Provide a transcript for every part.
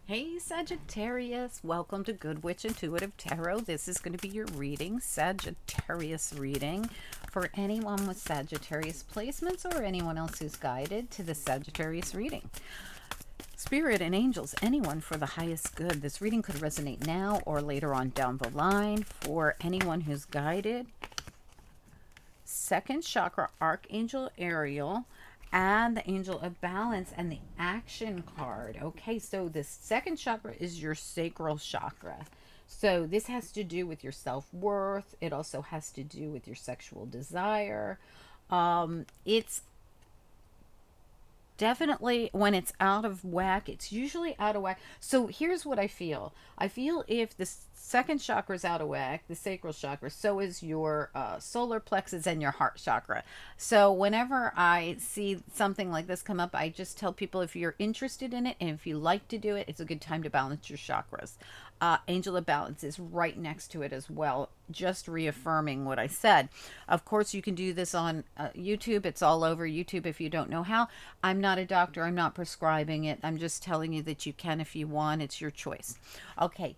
Hey Sagittarius, welcome to Good Witch Intuitive Tarot. This is going to be your reading, Sagittarius reading, for anyone with Sagittarius placements or anyone else who's guided to the Sagittarius reading. Spirit and angels, anyone for the highest good. This reading could resonate now or later on down the line for anyone who's guided. Second chakra, Archangel Ariel, and the Angel of Balance, and the action card. Okay, so the second chakra is your sacral chakra. So this has to do with your self-worth. It also has to do with your sexual desire. It's definitely, when it's out of whack, it's usually out of whack. So here's what I feel if the second chakra is out of whack, the sacral chakra, so is your solar plexus and your heart chakra. So whenever I see something like this come up, I just tell people, if you're interested in it and if you like to do it, it's a good time to balance your chakras. Angel of Balance is right next to it as well, just reaffirming what I said. Of course, you can do this on YouTube. It's all over YouTube if you don't know how. I'm not a doctor. I'm not prescribing it. I'm just telling you that you can if you want. It's your choice. Okay,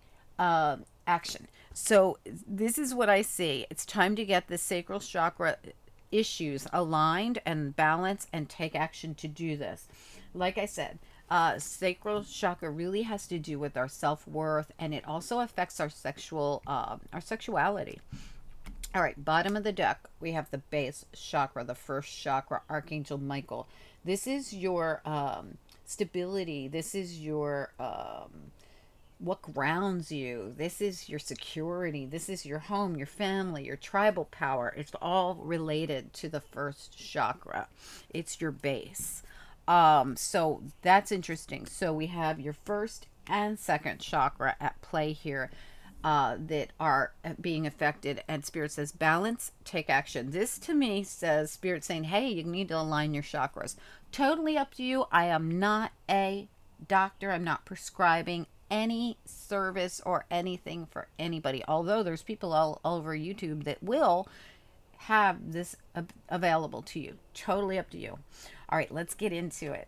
action. So this is what I see. It's time to get the sacral chakra issues aligned and balanced and take action to do this. Like I said, sacral chakra really has to do with our self-worth, and it also affects our sexuality. All right, bottom of the deck, we have the base chakra, the first chakra, Archangel Michael. This is your stability. This is your what grounds you. This is your security. This is your home, your family, your tribal power. It's all related to the first chakra. It's your base. So that's interesting. So we have your first and second chakra at play here, that are being affected. And Spirit says, balance, take action. This to me says Spirit saying, hey, you need to align your chakras. Totally up to you. I am not a doctor. I'm not prescribing any service or anything for anybody. Although there's people all over YouTube that will have this available to you. Totally up to you. All right, let's get into it.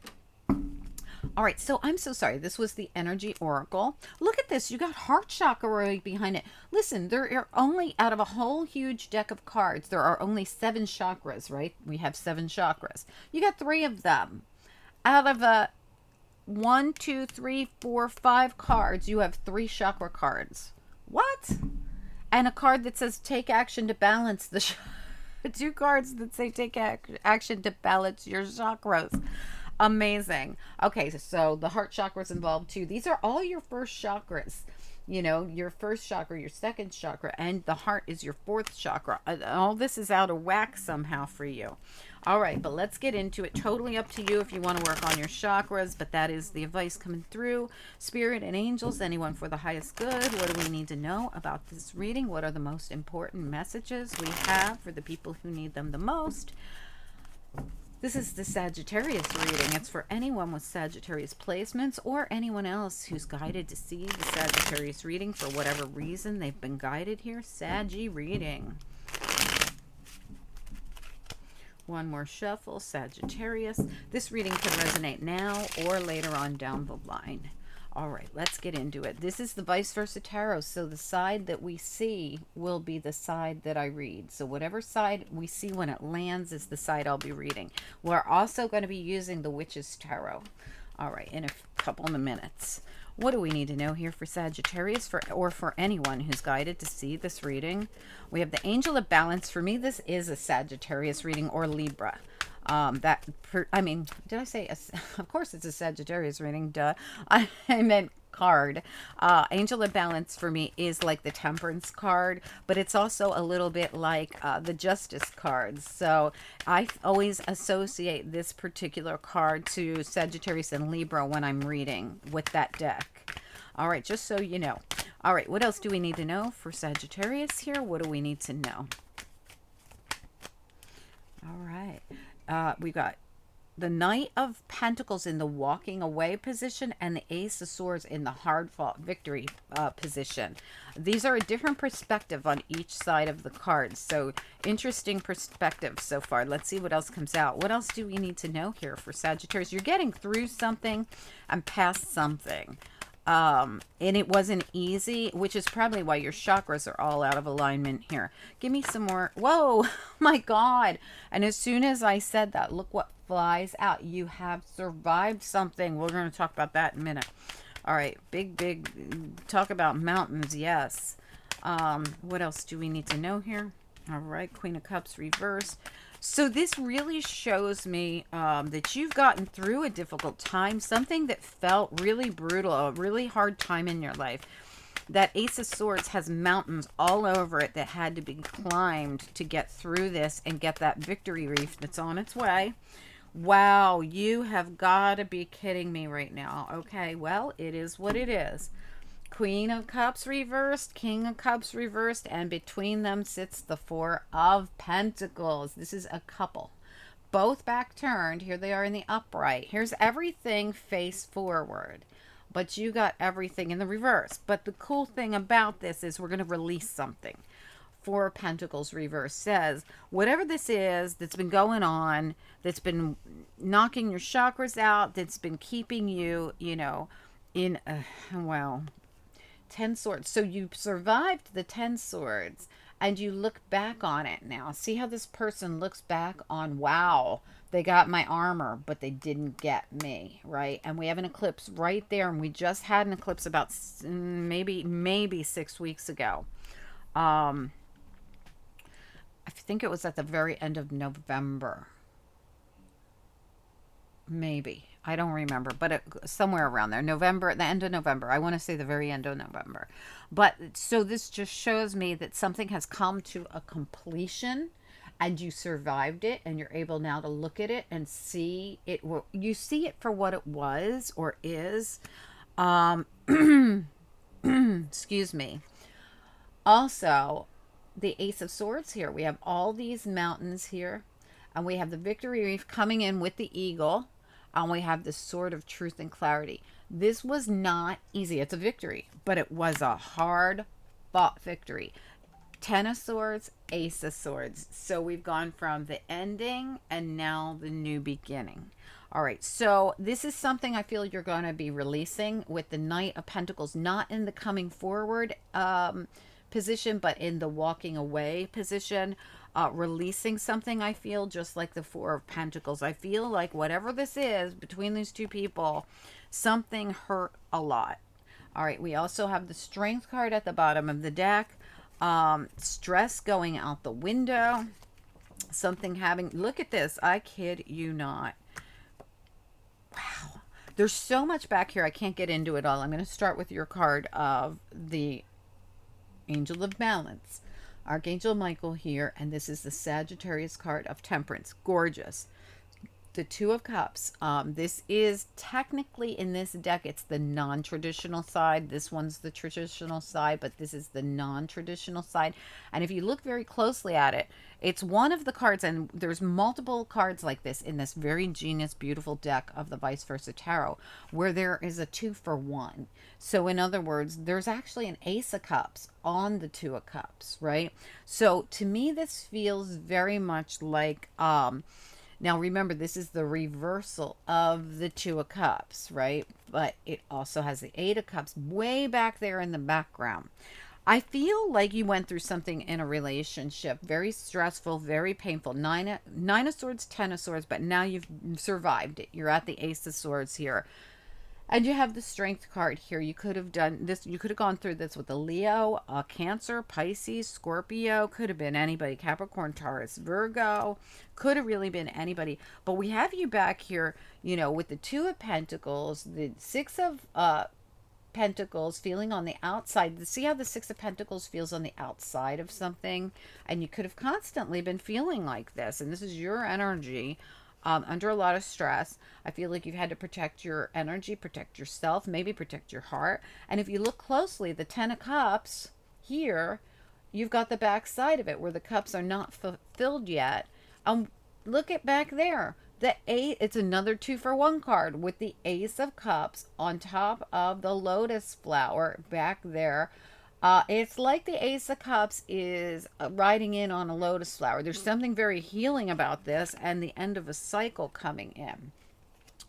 All right, so I'm so sorry. This was the energy oracle. Look at this. You got heart chakra right behind it. Listen, there are only, out of a whole huge deck of cards, there are only 7 chakras, right? We have 7 chakras. You got 3 of them. Out of a 1, 2, 3, 4, 5 cards, you have 3 chakra cards. What? And a card that says take action to balance the 2 cards that say take action to balance your chakras. Amazing. Okay, so the heart chakra is involved too. These are all your first chakras. You know, your first chakra, your second chakra, and the heart is your fourth chakra. All this is out of whack somehow for you. All right, but let's get into it. Totally up to you if you want to work on your chakras, but that is the advice coming through. Spirit and angels, anyone for the highest good. What do we need to know about this reading? What are the most important messages we have for the people who need them the most? This is the Sagittarius reading. It's for anyone with Sagittarius placements or anyone else who's guided to see the Sagittarius reading for whatever reason they've been guided here. Saggy reading. One more shuffle, Sagittarius. This reading could resonate now or later on down the line. All right, let's get into it. This is the vice versa tarot. So the side that we see will be the side that I read. So whatever side we see when it lands is the side I'll be reading. We're also going to be using the witch's tarot. All right, in a couple of minutes. What do we need to know here for Sagittarius, or for anyone who's guided to see this reading? We have the Angel of Balance. For me, this is a Sagittarius reading, or Libra. Did I say, of course it's a Sagittarius reading, duh. I meant card. Angel of Balance for me is like the Temperance card, but it's also a little bit like the Justice cards. So I always associate this particular card to Sagittarius and Libra when I'm reading with that deck. All right, just so you know. All right, what else do we need to know for Sagittarius here? What do we need to know? All right. We got the Knight of Pentacles in the walking away position and the Ace of Swords in the hard fought victory position. These are a different perspective on each side of the cards. So interesting perspective so far. Let's see what else comes out. What else do we need to know here for Sagittarius? You're getting through something and past something. And it wasn't easy, which is probably why your chakras are all out of alignment here. Give me some more. Whoa, my God. And as soon as I said that, look what flies out. You have survived something. We're going to talk about that in a minute. All right, big, talk about mountains, yes. What else do we need to know here? All right, Queen of Cups reversed. So this really shows me that you've gotten through a difficult time, something that felt really brutal, a really hard time in your life. That Ace of Swords has mountains all over it that had to be climbed to get through this and get that victory wreath that's on its way. Wow, you have got to be kidding me right now. Okay, well, it is what it is. Queen of Cups reversed, King of Cups reversed, and between them sits the Four of Pentacles. This is a couple. Both back turned. Here they are in the upright. Here's everything face forward. But you got everything in the reverse. But the cool thing about this is we're going to release something. Four of Pentacles reverse says, whatever this is that's been going on, that's been knocking your chakras out, that's been keeping you, in, well... 10 swords. So you survived the 10 swords and you look back on it now. See how this person looks back on, wow, they got my armor, but they didn't get me, right? And we have an eclipse right there. And we just had an eclipse about maybe 6 weeks ago. I think it was at the very end of November. Maybe. I don't remember, but somewhere around there. November, the end of November. I want to say the very end of November. But so this just shows me that something has come to a completion and you survived it and you're able now to look at it and see it. You see it for what it was or is. Excuse me. Also, the Ace of Swords here. We have all these mountains here and we have the victory wreath coming in with the eagle. And we have the Sword of Truth and Clarity. This was not easy. It's a victory, but it was a hard fought victory. 10 of Swords, Ace of Swords. So we've gone from the ending and now the new beginning. All right, so this is something I feel you're going to be releasing with the Knight of Pentacles, not in the coming forward position, but in the walking away position. Releasing something, I feel, just like the Four of Pentacles. I feel like whatever this is between these two people, something hurt a lot. All right, we also have the Strength card at the bottom of the deck. Stress going out the window. Something having, look at this, I kid you not. Wow. There's so much back here, I can't get into it all. I'm going to start with your card of the Angel of Balance. Archangel Michael here, and this is the Sagittarius card of Temperance. Gorgeous. The Two of Cups. This is technically in this deck, it's the non-traditional side. This one's the traditional side, but this is the non-traditional side. And if you look very closely at it, it's one of the cards, and there's multiple cards like this in this very genius, beautiful deck of the Vice Versa Tarot, where there is a 2-for-1. So in other words, there's actually an Ace of Cups on the Two of Cups, right? So to me, this feels very much like, now remember, this is the reversal of the Two of Cups, right? But it also has the Eight of Cups way back there in the background. I feel like you went through something in a relationship, very stressful, very painful. Nine of Swords, 10 of Swords, but now you've survived it. You're at the Ace of Swords here. And you have the Strength card here. You could have done this. You could have gone through this with a Leo, a Cancer, Pisces, Scorpio. Could have been anybody. Capricorn, Taurus, Virgo. Could have really been anybody. But we have you back here, with the Two of Pentacles, the Six of Pentacles feeling on the outside. See how the Six of Pentacles feels on the outside of something? And you could have constantly been feeling like this. And this is your energy. Under a lot of stress. I feel like you've had to protect your energy, protect yourself, maybe protect your heart. And if you look closely, the 10 of Cups here, you've got the back side of it where the cups are not fulfilled yet. Look at back there. The 8, it's another 2-for-1 card with the Ace of Cups on top of the lotus flower back there. It's like the Ace of Cups is riding in on a lotus flower. There's something very healing about this and the end of a cycle coming in.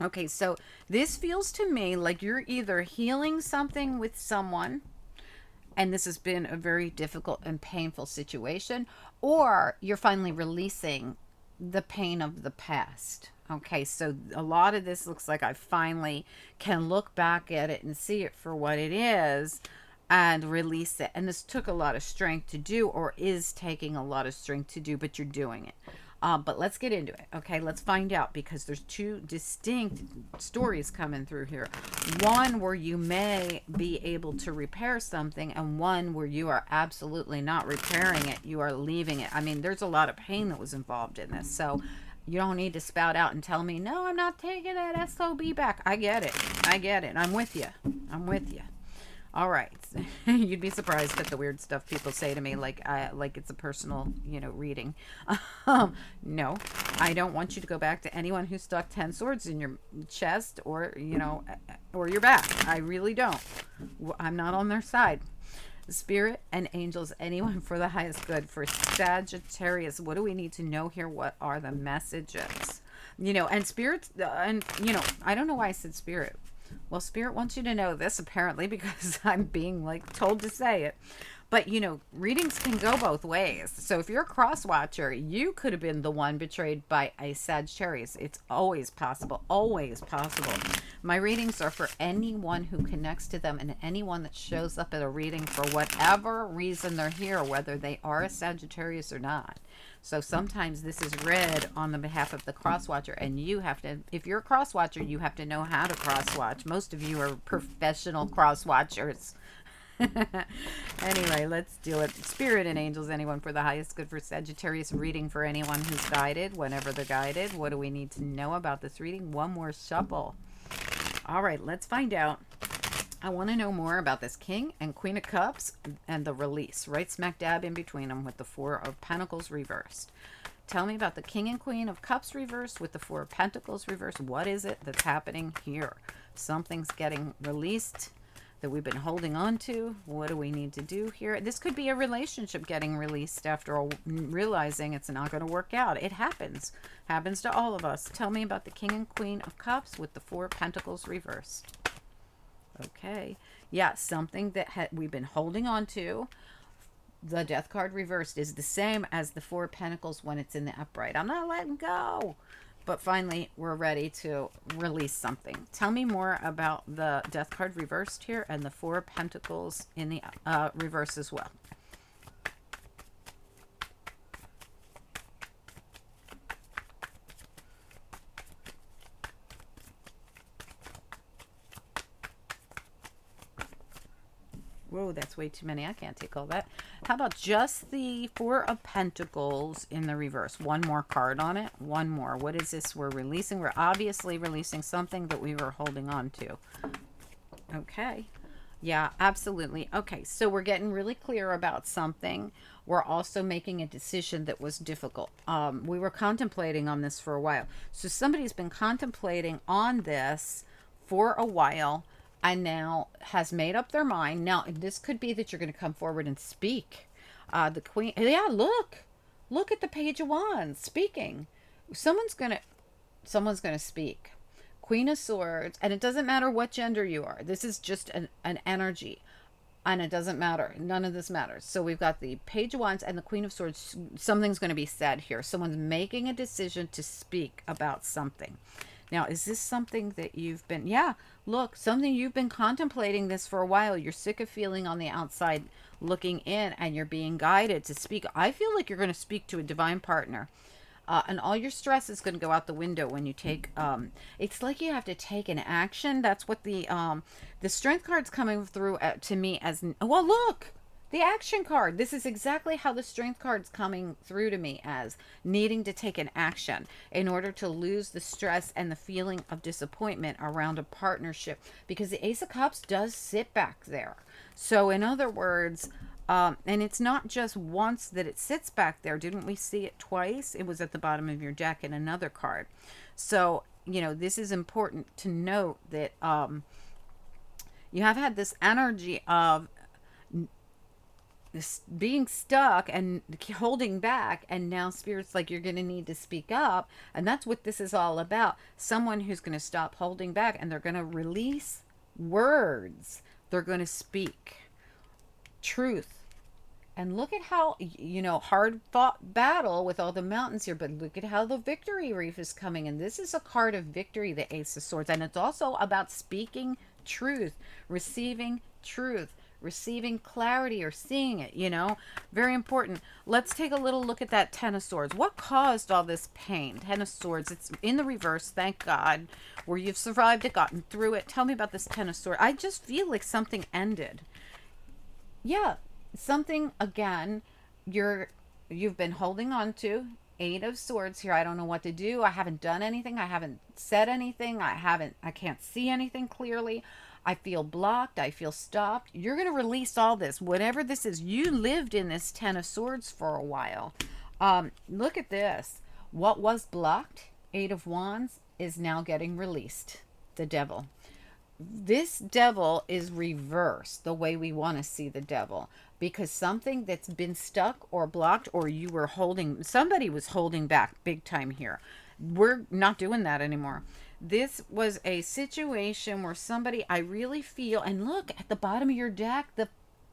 Okay, so this feels to me like you're either healing something with someone, and this has been a very difficult and painful situation, or you're finally releasing the pain of the past. Okay, so a lot of this looks like I finally can look back at it and see it for what it is and release it. And this took a lot of strength to do, or is taking a lot of strength to do, but you're doing it. But let's get into it. Okay, let's find out, because there's two distinct stories coming through here. One where you may be able to repair something, and one where you are absolutely not repairing it. You are leaving it. I mean, there's a lot of pain that was involved in this. So you don't need to spout out and tell me, no, I'm not taking that SOB back. I get it. I get it. I'm with you. I'm with you. All right. You'd be surprised at the weird stuff people say to me, like it's a personal, reading. No, I don't want you to go back to anyone who stuck 10 swords in your chest, or your back. I really don't. I'm not on their side. Spirit and angels, anyone for the highest good. For Sagittarius, what do we need to know here? What are the messages? And spirits, and I don't know why I said spirit. Well, Spirit wants you to know this, apparently, because I'm being told to say it. But, readings can go both ways. So if you're a cross watcher, you could have been the one betrayed by a Sagittarius. It's always possible. Always possible. My readings are for anyone who connects to them, and anyone that shows up at a reading for whatever reason they're here, whether they are a Sagittarius or not. So sometimes this is read on the behalf of the cross watcher, and you have to, if you're a cross watcher, you have to know how to cross watch. Most of you are professional cross watchers. Anyway, let's do it. Spirit and angels, anyone for the highest good. For Sagittarius, reading for anyone who's guided, whenever they're guided. What do we need to know about this reading? One more shuffle. All right, let's find out. I want to know more about this King and Queen of Cups and the release, right smack dab in between them with the Four of Pentacles reversed. Tell me about the King and Queen of Cups reversed with the Four of Pentacles reversed. What is it that's happening here? Something's getting released that we've been holding on to. What do we need to do here? This could be a relationship getting released after realizing it's not going to work out. It happens. Happens to all of us. Tell me about the King and Queen of Cups with the Four of Pentacles reversed. Okay. Yeah, something that we've been holding on to. The Death card reversed is the same as the Four of Pentacles when it's in the upright. I'm not letting go. But finally, we're ready to release something. Tell me more about the Death card reversed here and the Four of Pentacles in the reverse as well. Whoa, that's way too many. I can't take all that. How about just the Four of Pentacles in the reverse? One more card on it. One more. What is this we're releasing? We're obviously releasing something that we were holding on to. Okay. Yeah, absolutely. Okay, so we're getting really clear about something. We're also making a decision that was difficult. We were contemplating on this for a while. So somebody's been contemplating on this for a while, and now has made up their mind. Now, this could be that you're going to come forward and speak. The Queen, yeah, look at the Page of Wands speaking. Someone's going to speak. Queen of Swords, and it doesn't matter what gender you are. This is just an energy, and it doesn't matter. None of this matters. So we've got the Page of Wands and the Queen of Swords. Something's going to be said here. Someone's making a decision to speak about something. Now, is this something that you've been, yeah, look, something you've been contemplating this for a while. You're sick of feeling on the outside looking in, and you're being guided to speak. I feel like you're going to speak to a divine partner. And all your stress is going to go out the window when you take, it's like you have to take an action. That's what the Strength card's coming through to me as, well, look. The action card. This is exactly how the Strength card's coming through to me, as needing to take an action in order to lose the stress and the feeling of disappointment around a partnership, because the Ace of Cups does sit back there. So in other words, and it's not just once that it sits back there. Didn't we see it twice? It was at the bottom of your deck in another card. So, this is important to note that you have had this energy of being stuck and holding back, and now spirit's like, you're going to need to speak up. And that's what this is all about. Someone who's going to stop holding back, and they're going to release words. They're going to speak truth. And look at how, hard fought battle with all the mountains here, but look at how the victory reef is coming. And this is a card of victory, the Ace of Swords. And it's also about speaking truth, receiving truth, receiving clarity, or seeing it, very important. Let's take a little look at that Ten of Swords. What caused all this pain? Ten of Swords, it's in the reverse, thank God, where you've survived it, gotten through it. Tell me about this Ten of Swords. I just feel like something ended. Yeah, something, again, you've been holding on to. Eight of Swords here. I don't know what to do. I haven't done anything. I haven't said anything. I can't see anything clearly. I feel blocked. I feel stopped. You're going to release all this, whatever this is. You lived in this Ten of Swords for a while. Look at this. What was blocked, Eight of Wands, is now getting released. The Devil. This Devil is reversed the way we want to see the Devil, because something that's been stuck or blocked, or somebody was holding back big time here. We're not doing that anymore. This was a situation where somebody, I really feel, and look at the bottom of your deck, the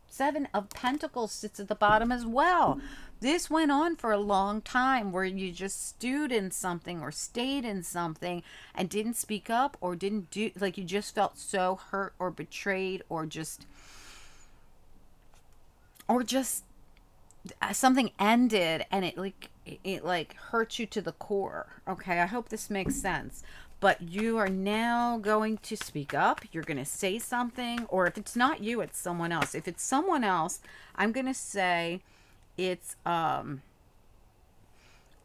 Seven of Pentacles sits at the bottom as well. This went on for a long time, where you just stewed in something or stayed in something and didn't speak up, or didn't do, like, you just felt so hurt or betrayed, or just something ended, and it hurt you to the core. Okay, I hope this makes sense. But you are now going to speak up. You're going to say something, or if it's not you, it's someone else. If it's someone else, I'm going to say it's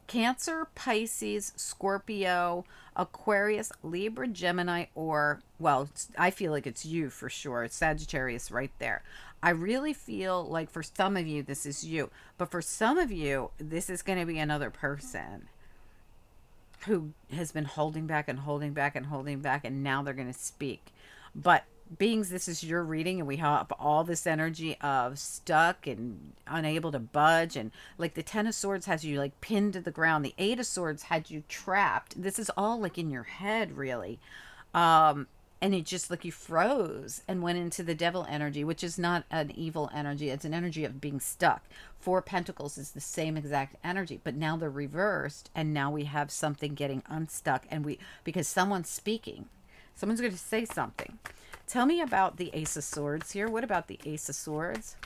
Cancer, Pisces, Scorpio, Aquarius, Libra, Gemini, or, well, I feel like it's you for sure. It's Sagittarius right there. I really feel like for some of you, this is you. But for some of you, this is going to be another person who has been holding back and holding back and holding back, and now they're going to speak. But beings, this is your reading, and we have all this energy of stuck and unable to budge, and like the Ten of Swords has you like pinned to the ground. The Eight of Swords had you trapped. This is all like in your head, really. And it just like you froze and went into the Devil energy, which is not an evil energy. It's an energy of being stuck. Four Pentacles is the same exact energy, but now they're reversed, and now we have something getting unstuck, and because someone's speaking. Someone's going to say something. Tell me about the Ace of Swords here. What about the Ace of Swords?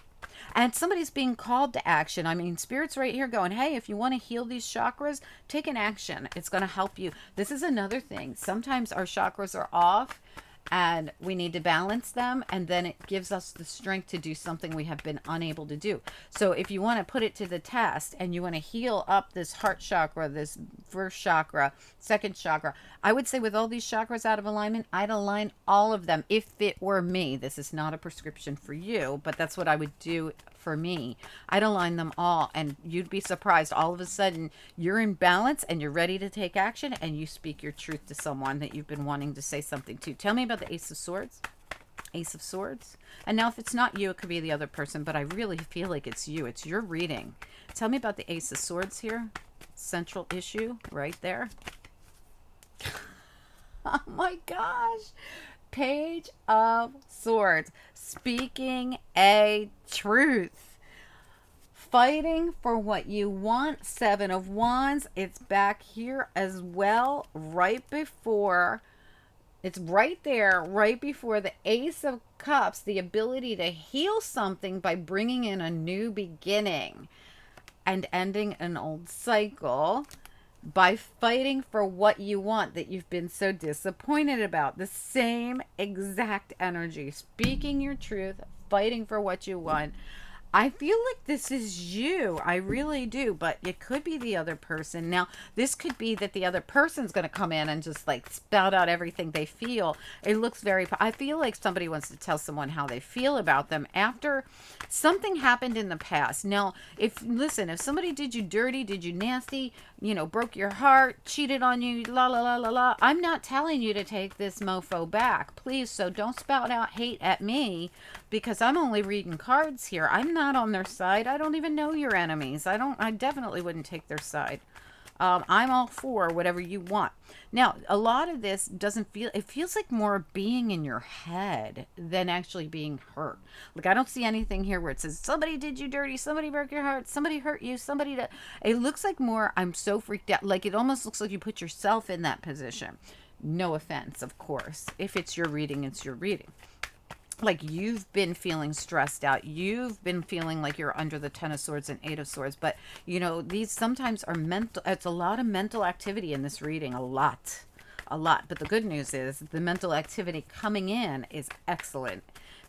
And somebody's being called to action. I mean, Spirit's right here going, hey, if you want to heal these chakras, take an action. It's going to help you. This is another thing. Sometimes our chakras are off, and we need to balance them, and then it gives us the strength to do something we have been unable to do. So if you want to put it to the test, and you want to heal up this heart chakra, this first chakra, second chakra, I would say with all these chakras out of alignment, I'd align all of them if it were me. This is not a prescription for you, but that's what I would do for me. I'd align them all, and you'd be surprised. All of a sudden, you're in balance, and you're ready to take action, and you speak your truth to someone that you've been wanting to say something to. Tell me about the Ace of Swords. Ace of Swords. And now if it's not you, it could be the other person, but I really feel like it's you. It's your reading. Tell me about the Ace of Swords here. Central issue right there. Oh my gosh. Page of Swords. Speaking a truth. Fighting for what you want. Seven of Wands. It's back here as well. Right before. It's right there. Right before the Ace of Cups. The ability to heal something by bringing in a new beginning. And ending an old cycle. By fighting for what you want that you've been so disappointed about. The same exact energy. Speaking your truth, fighting for what you want. I feel like this is you. I really do. But it could be the other person. Now, this could be that the other person's going to come in and just like spout out everything they feel. It looks very... I feel like somebody wants to tell someone how they feel about them after something happened in the past. Now, if somebody did you dirty, did you nasty, broke your heart, cheated on you, la, la, la, la, la, I'm not telling you to take this mofo back. Please, so don't spout out hate at me, because I'm only reading cards here. I'm not not on their side. I don't even know your enemies. I definitely wouldn't take their side. I'm all for whatever you want. Now, a lot of this doesn't feel, it feels like more being in your head than actually being hurt. Like, I don't see anything here where it says, somebody did you dirty, somebody broke your heart, somebody hurt you, somebody that. It looks like more, I'm so freaked out. Like, it almost looks like you put yourself in that position. No offense, of course. If it's your reading, it's your reading. Like, you've been feeling stressed out, you've been feeling like you're under the 10 of Swords and 8 of Swords, but these sometimes are mental. It's a lot of mental activity in this reading, a lot. But the good news is the mental activity coming in is excellent.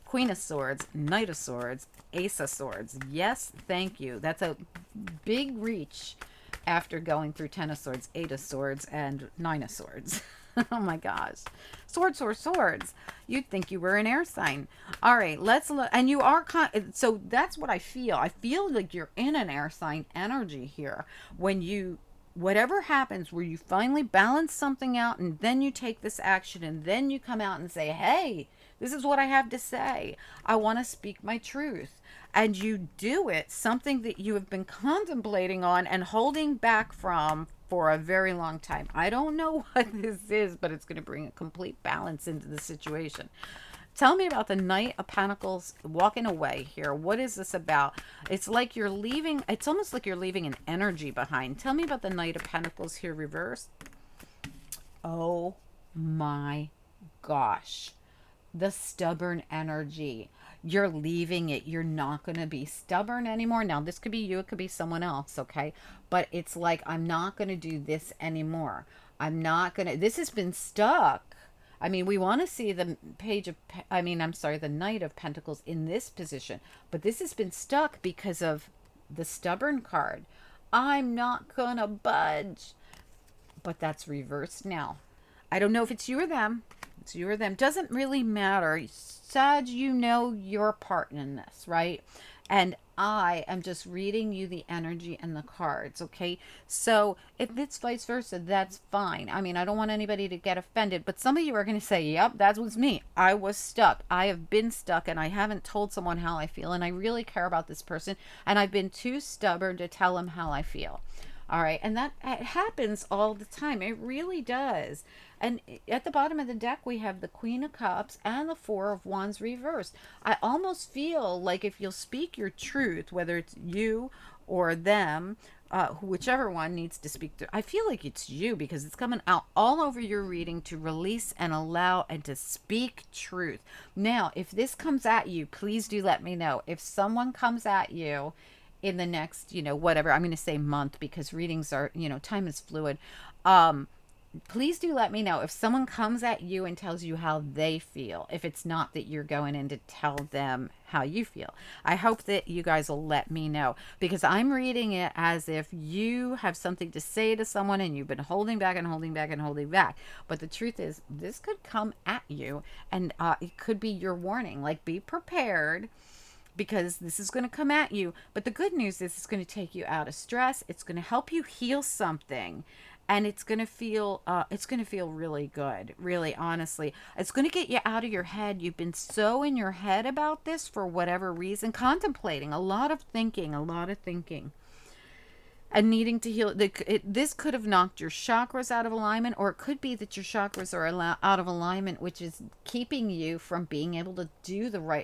Queen of Swords, Knight of Swords, Ace of Swords. Yes, thank you. That's a big reach after going through 10 of Swords, 8 of Swords, and 9 of Swords. Oh my gosh. Swords, swords, swords. You'd think you were an air sign. All right, let's look. And you are, so that's what I feel. I feel like you're in an air sign energy here. When you, whatever happens, where you finally balance something out and then you take this action and then you come out and say, hey, this is what I have to say. I want to speak my truth. And you do it, something that you have been contemplating on and holding back from for a very long time. I don't know what this is, but it's going to bring a complete balance into the situation. Tell me about the Knight of Pentacles walking away here. What is this about? It's like you're leaving, it's almost like you're leaving an energy behind. Tell me about the Knight of Pentacles here reversed. Oh my gosh. The stubborn energy. You're leaving it. You're not going to be stubborn anymore. Now, this could be you. It could be someone else, okay? But it's like, I'm not going to do this anymore. I'm not going to. This has been stuck. I mean, we want to see the the Knight of Pentacles in this position. But this has been stuck because of the stubborn card. I'm not going to budge. But that's reversed now. I don't know if it's you or them. It's you or them. Doesn't really matter. Sag, you know your part in this, right? And I am just reading you the energy and the cards, okay? So if it's vice versa, that's fine. I mean, I don't want anybody to get offended, but some of you are going to say, yep, that was me. I was stuck. I have been stuck and I haven't told someone how I feel, and I really care about this person, and I've been too stubborn to tell them how I feel. All right, and that it happens all the time. It really does. And at the bottom of the deck, we have the Queen of Cups and the Four of Wands reversed. I almost feel like if you'll speak your truth, whether it's you or them, whichever one needs to speak to, I feel like it's you, because it's coming out all over your reading to release and allow and to speak truth. Now, if this comes at you, please do let me know. If someone comes at you in the next, whatever, I'm going to say month, because readings are, time is fluid. Please do let me know if someone comes at you and tells you how they feel, if it's not that you're going in to tell them how you feel. I hope that you guys will let me know, because I'm reading it as if you have something to say to someone and you've been holding back and holding back and holding back. But the truth is, this could come at you, and it could be your warning. Like, be prepared, because this is going to come at you. But the good news is it's going to take you out of stress. It's going to help you heal something. And it's going to feel really good, really, honestly. It's going to get you out of your head. You've been so in your head about this for whatever reason, contemplating, a lot of thinking, and needing to heal. This could have knocked your chakras out of alignment, or it could be that your chakras are out of alignment, which is keeping you from being able to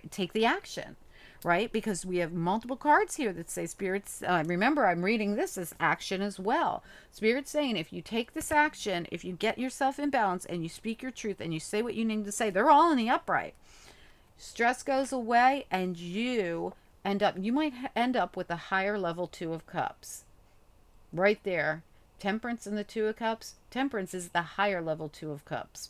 take the action. Right? Because we have multiple cards here that say spirits. Remember, I'm reading this as action as well. Spirit's saying, if you take this action, if you get yourself in balance and you speak your truth and you say what you need to say, they're all in the upright. Stress goes away, and you might end up with a higher level 2 of Cups. Right there. Temperance and the 2 of Cups. Temperance is the higher level 2 of Cups.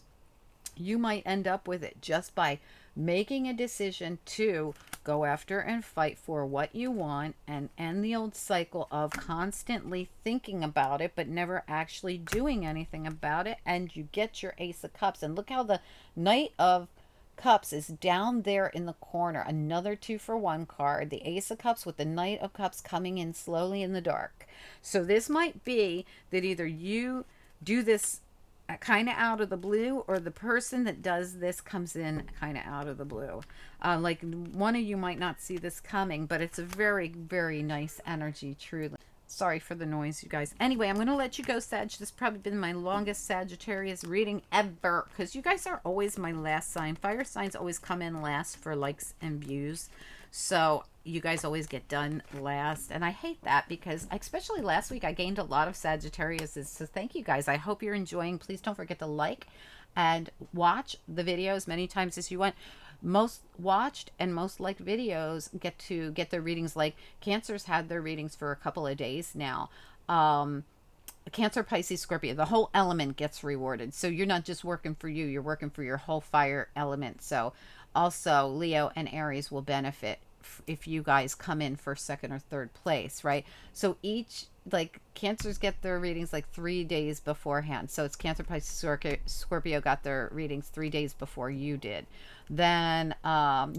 You might end up with it just by making a decision to go after and fight for what you want, and end the old cycle of constantly thinking about it but never actually doing anything about it. And you get your Ace of Cups, and look how the Knight of Cups is down there in the corner. Another 2-for-1 card. The Ace of Cups with the Knight of Cups coming in slowly in the dark. So this might be that either you do this kind of out of the blue, or the person that does this comes in kind of out of the blue. Like one of you might not see this coming, but it's a very, very nice energy, truly. Sorry for the noise, you guys. Anyway, I'm going to let you go, Sag. This has probably been my longest Sagittarius reading ever, because you guys are always my last sign. Fire signs always come in last for likes and views. So you guys always get done last. And I hate that because, especially last week, I gained a lot of Sagittariuses. So thank you guys. I hope you're enjoying. Please don't forget to like and watch the videos many times as you want. Most watched and most liked videos get to get their readings. Like Cancer's had their readings for a couple of days now. Cancer, Pisces, Scorpio, the whole element gets rewarded. So you're not just working for you, you're working for your whole fire element. So also Leo and Aries will benefit if you guys come in first, second, or third place, right? So each, like Cancers get their readings like 3 days beforehand. So it's Cancer, Pisces, Scorpio got their readings 3 days before you did. Then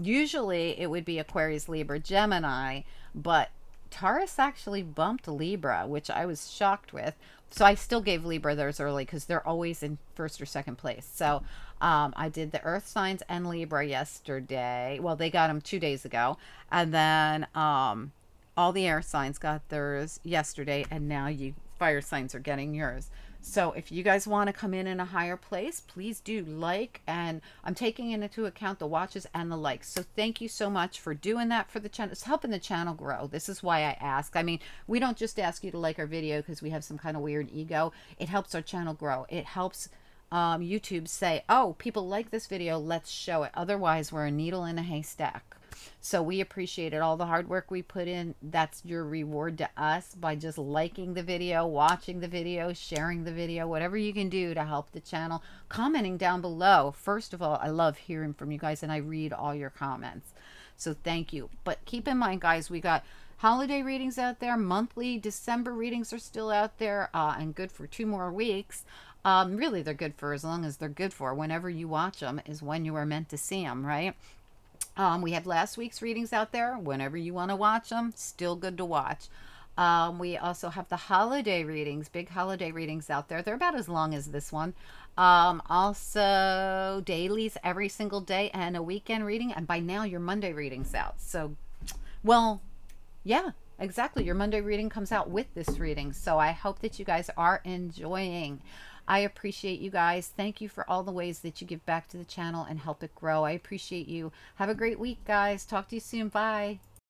usually it would be Aquarius, Libra, Gemini, but Taurus actually bumped Libra, which I was shocked with. So I still gave Libra theirs early because they're always in first or second place. So I did the Earth signs and Libra yesterday. Well, they got them 2 days ago. And then all the air signs got theirs yesterday. And now you fire signs are getting yours. So if you guys want to come in a higher place, please do like, and I'm taking into account the watches and the likes. So thank you so much for doing that for the channel. It's helping the channel grow. This is why I ask. I mean, we don't just ask you to like our video because we have some kind of weird ego. It helps our channel grow. It helps YouTube say, oh, people like this video, let's show it. Otherwise, we're a needle in a haystack. So we appreciate it. All the hard work we put in, that's your reward to us by just liking the video, watching the video, sharing the video, whatever you can do to help the channel. Commenting down below. First of all, I love hearing from you guys, and I read all your comments. So thank you. But keep in mind, guys, we got holiday readings out there. Monthly December readings are still out there and good for 2 more weeks. Really, they're good for as long as they're good for. Whenever you watch them is when you are meant to see them, right? We have last week's readings out there. Whenever you want to watch them, still good to watch. We also have the holiday readings, big holiday readings out there. They're about as long as this one. Also, dailies every single day and a weekend reading. And by now, your Monday reading's out. So, well, yeah, exactly. Your Monday reading comes out with this reading. So I hope that you guys are enjoying. I appreciate you guys. Thank you for all the ways that you give back to the channel and help it grow. I appreciate you. Have a great week, guys. Talk to you soon. Bye.